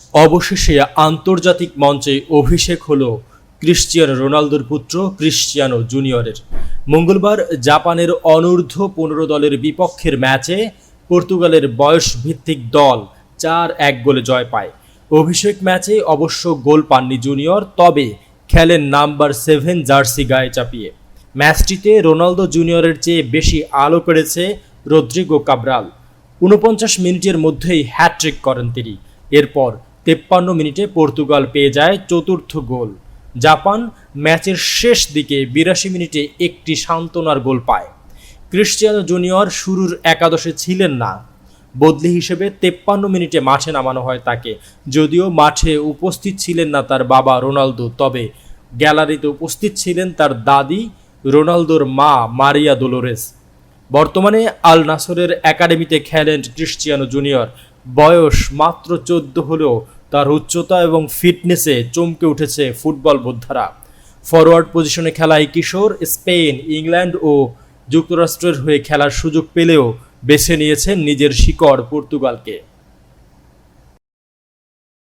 অবশেষে আন্তর্জাতিক মঞ্চে অভিষেক হলো ক্রিশ্চিয়ানো রোনালদোর পুত্র ক্রিশ্চিয়ানো জুনিয়রের। মঙ্গলবার জাপানের অনূর্ধ্ব-15 দলের বিপক্ষের ম্যাচে পর্তুগালের বয়সভিত্তিক দল 4-1 গোলে জয় পায়। অভিষেক ম্যাচে অবশ্য গোল পাননি জুনিয়র, তবে খেলেন নাম্বার 7 জার্সি গায়ে চাপিয়ে। ম্যাচটিতে রোনালদো জুনিয়রের চেয়ে বেশি আলো করেছে রদ্রিগো কাব্রাল। ৪৯ মিনিটের মধ্যেই হ্যাট্রিক করেন তিনি। এরপর ৫৩ মিনিটে পর্তুগাল পেয়ে যায় চতুর্থ গোল। জাপান ম্যাচের শেষ দিকে ৮২ মিনিটে একটি সান্ত্বনার গোল পায়। ক্রিশ্চিয়ানো জুনিয়র শুরুর একাদশে ছিলেন না, বদলি হিসেবে ৫৩ মিনিটে মাঠে নামানো হয় তাকে। যদিও মাঠে উপস্থিত ছিলেন না তার বাবা রোনালদো, তবে গ্যালারিতে উপস্থিত ছিলেন তার দাদি, রোনালদোর মা মারিয়া দোলোরেস। বর্তমানে আল নাসরের একাডেমিতে খেলেন ক্রিশ্চিয়ানো জুনিয়র। বয়স মাত্র ১৪ হলেও তার উচ্চতা এবং ফিটনেসে চমকে উঠেছে ফুটবল বোদ্ধারা। ফরওয়ার্ড পজিশনে খেলা এই কিশোর স্পেন, ইংল্যান্ড ও যুক্তরাষ্ট্রের হয়ে খেলার সুযোগ পেলেও বেছে নিয়েছেন নিজের শিকড় পর্তুগালকে।